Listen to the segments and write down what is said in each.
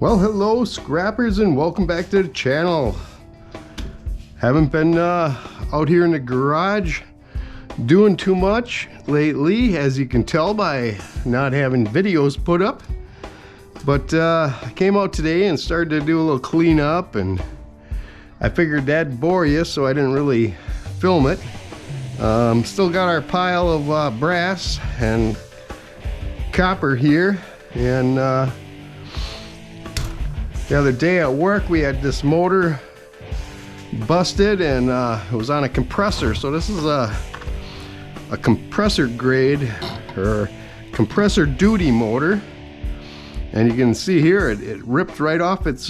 Well, hello scrappers, and welcome back to the channel. Haven't been out here in the garage doing too much lately, as you can tell by not having videos put up. But I came out today and started to do a little cleanup, and I figured that'd bore you, so I didn't really film it. Still got our pile of brass and copper here, and the other day at work we had this motor busted, and it was on a compressor. So this is a compressor grade or compressor duty motor, and you can see here it ripped right off its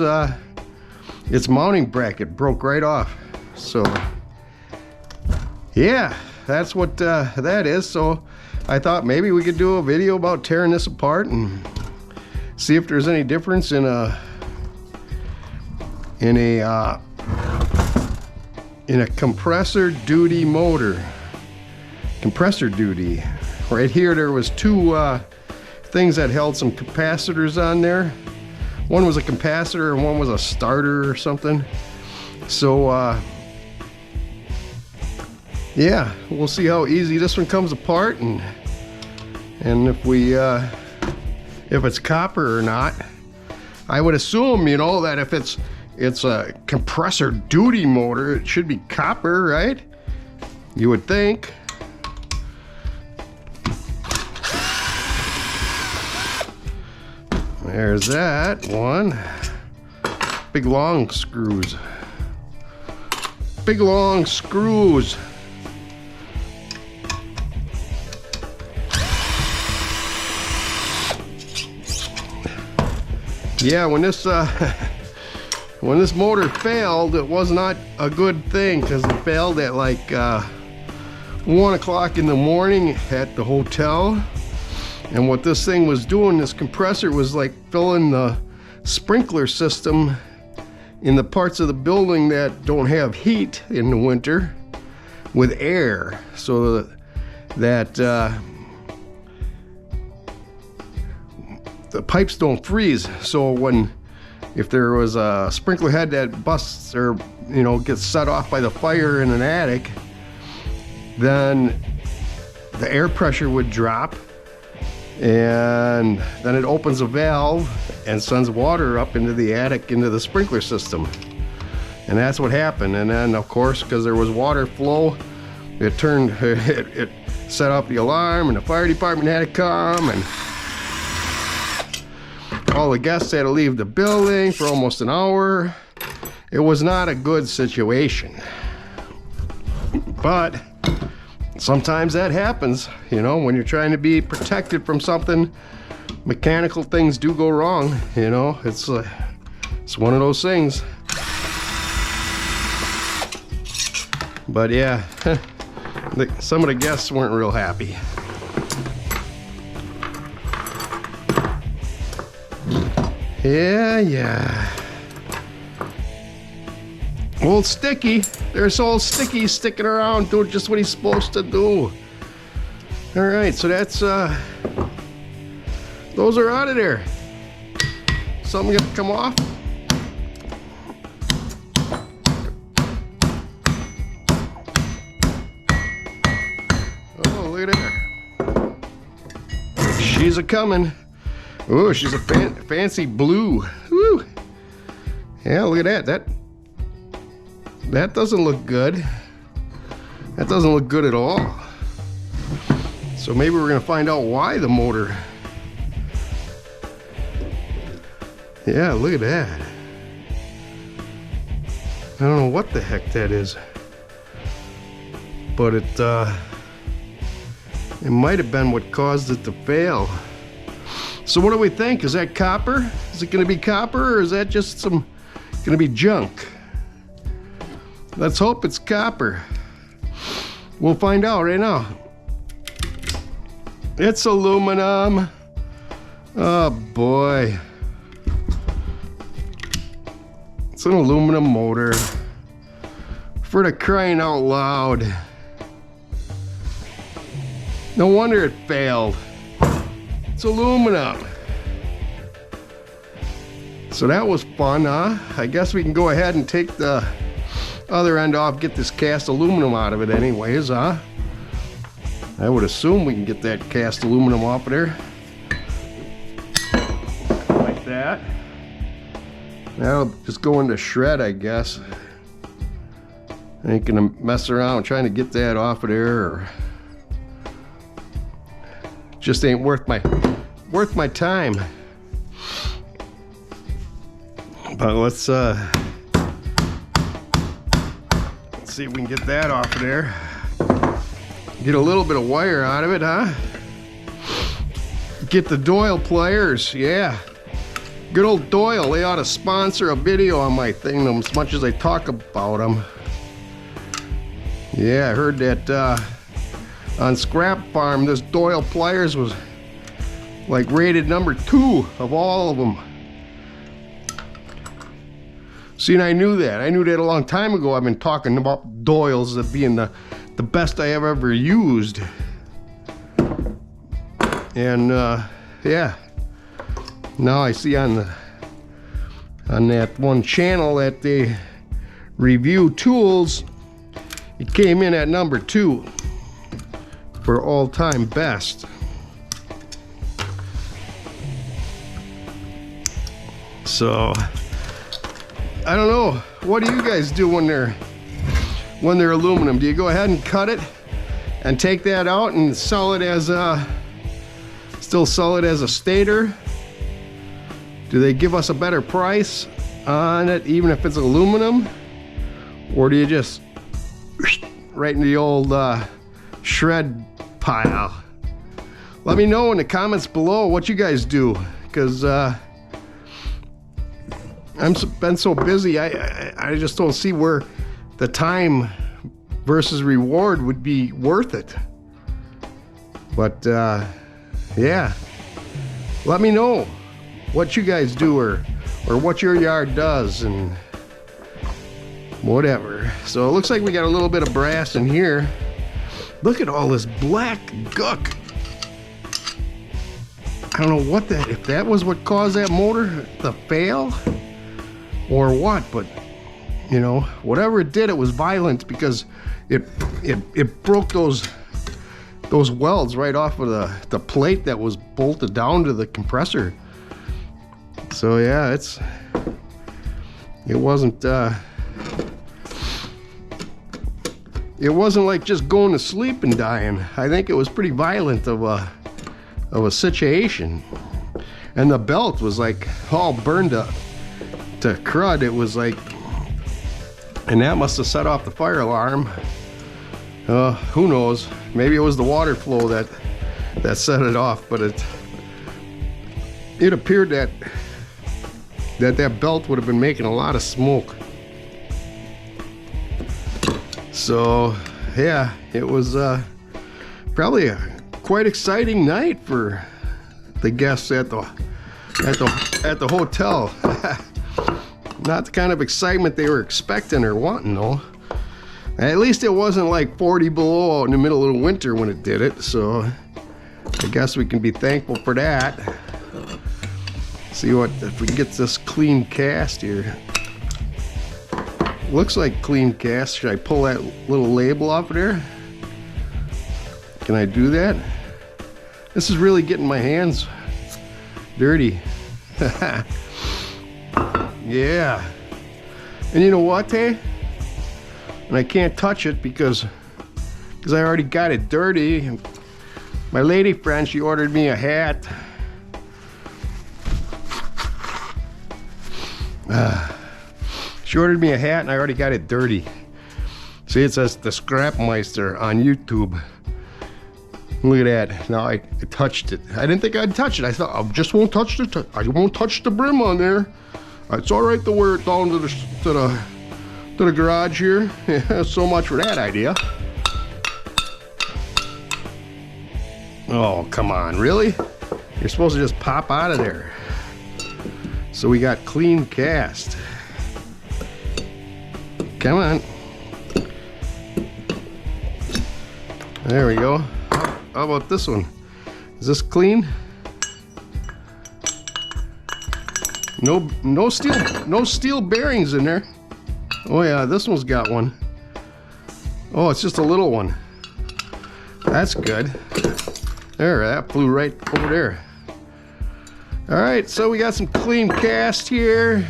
mounting bracket, broke right off. So yeah, that's what that is. So I thought maybe we could do a video about tearing this apart and see if there's any difference in a compressor duty motor. Compressor duty. Right here there was two things that held some capacitors on there. One was a capacitor and one was a starter or something. So yeah, we'll see how easy this one comes apart, and if we if it's copper or not. I would assume, you know, that if it's a compressor duty motor, it should be copper, right? You would think. There's that one. Big long screws. Big long screws. Yeah, when this motor failed, it was not a good thing, because it failed at like 1 o'clock in the morning at the hotel. And what this thing was doing, this compressor was like filling the sprinkler system in the parts of the building that don't have heat in the winter with air, so that the pipes don't freeze. So if there was a sprinkler head that busts, or you know, gets set off by the fire in an attic, then the air pressure would drop, and then it opens a valve and sends water up into the attic, into the sprinkler system. And that's what happened. And then of course, because there was water flow, it set up the alarm, and the fire department had to come, and all the guests had to leave the building for almost an hour. It was not a good situation. But sometimes that happens, you know, when you're trying to be protected from something. Mechanical things do go wrong, you know. It's one of those things. But yeah, some of the guests weren't real happy. Yeah. Old Sticky. There's old Sticky sticking around doing just what he's supposed to do. Alright, so that's those are out of there. Something gonna come off. Oh, look at her. She's a coming. Oh, she's a fancy blue. Woo. Yeah, look at that. That doesn't look good. That doesn't look good at all. So maybe we're gonna find out why the motor. Yeah, look at that. I don't know what the heck that is, but it might have been what caused it to fail. So what do we think? Is that copper? Is it gonna be copper, or is that just gonna be junk? Let's hope it's copper. We'll find out right now. It's aluminum. Oh boy. It's an aluminum motor. For the crying out loud. No wonder it failed. It's aluminum. So that was fun, huh? I guess we can go ahead and take the other end off, get this cast aluminum out of it anyways, huh? I would assume we can get that cast aluminum off of there. Like that. That'll just go into shred, I guess. I ain't gonna mess around trying to get that off of there, or just ain't worth my time. But let's see if we can get that off of there. Get a little bit of wire out of it, huh? Get the Doyle pliers, yeah. Good old Doyle, they ought to sponsor a video on my thing as much as I talk about them. Yeah, I heard that on Scrap Farm, this Doyle pliers was like rated #2 of all of them. See, and I knew that. I knew that a long time ago. I've been talking about Doyles as being the best I have ever used. And yeah, now I see on that one channel that they review tools, it came in at #2 for all-time best. So I don't know, what do you guys do when they're aluminum? Do you go ahead and cut it and take that out and sell it as still sell it as a stator? Do they give us a better price on it even if it's aluminum? Or do you just right in the old shred pile? Let me know in the comments below what you guys do, because I've been so busy, I just don't see where the time versus reward would be worth it. But yeah, let me know what you guys do, or what your yard does, and whatever. So it looks like we got a little bit of brass in here. Look at all this black guck. I don't know what that, if that was what caused that motor to fail or what, but you know, whatever it did, it was violent, because it broke those welds right off of the plate that was bolted down to the compressor. So yeah, it wasn't like just going to sleep and dying. I think it was pretty violent of a situation. And the belt was like all burned up to crud. It was like, and that must have set off the fire alarm. Who knows? Maybe it was the water flow that set it off. But it appeared that belt would have been making a lot of smoke. So yeah, it was probably a quite exciting night for the guests at the hotel. Not the kind of excitement they were expecting or wanting, though. At least it wasn't like 40 below out in the middle of the winter when it did it, so I guess we can be thankful for that. See what, if we can get this clean cast here. Looks like clean cast. Should I pull that little label off of there? Can I do that? This is really getting my hands dirty. Yeah. And you know what, hey? And I can't touch it because I already got it dirty. My lady friend, she ordered me a hat. She ordered me a hat and I already got it dirty. See, it says the Scrap-Meister on YouTube. Look at that. Now I touched it. I didn't think I'd touch it. I thought I just won't touch I won't touch the brim on there. It's all right to wear it down to the garage here. Yeah, so much for that idea. Oh, come on, really? You're supposed to just pop out of there. So we got clean cast. Come on. There we go. How about this one? Is this clean? No steel bearings in there. Oh yeah, this one's got one. Oh, it's just a little one. That's good. There, that flew right over there. All right, so we got some clean cast here.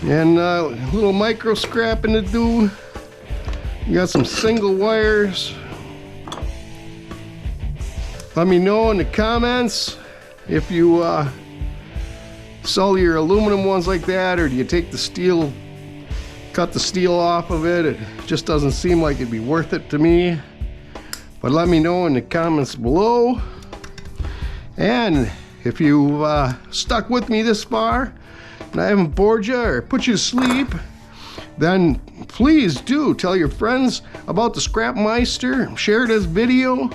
And a little micro scrapping to do. We got some single wires. Let me know in the comments if you sell your aluminum ones like that, or do you take the steel, cut the steel off of it. It just doesn't seem like it'd be worth it to me. But let me know in the comments below. And if you've stuck with me this far and I haven't bored you or put you to sleep, then please do tell your friends about the Scrap-Meister, share this video,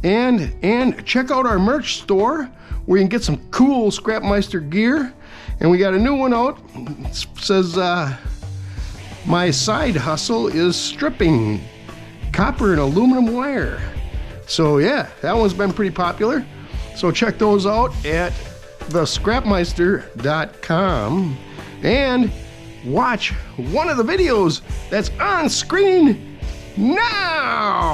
and check out our merch store where you can get some cool Scrap-Meister gear. And we got a new one out. It says my side hustle is stripping copper and aluminum wire. So yeah, that one's been pretty popular. So check those out at thescrapmeister.com and watch one of the videos that's on screen now.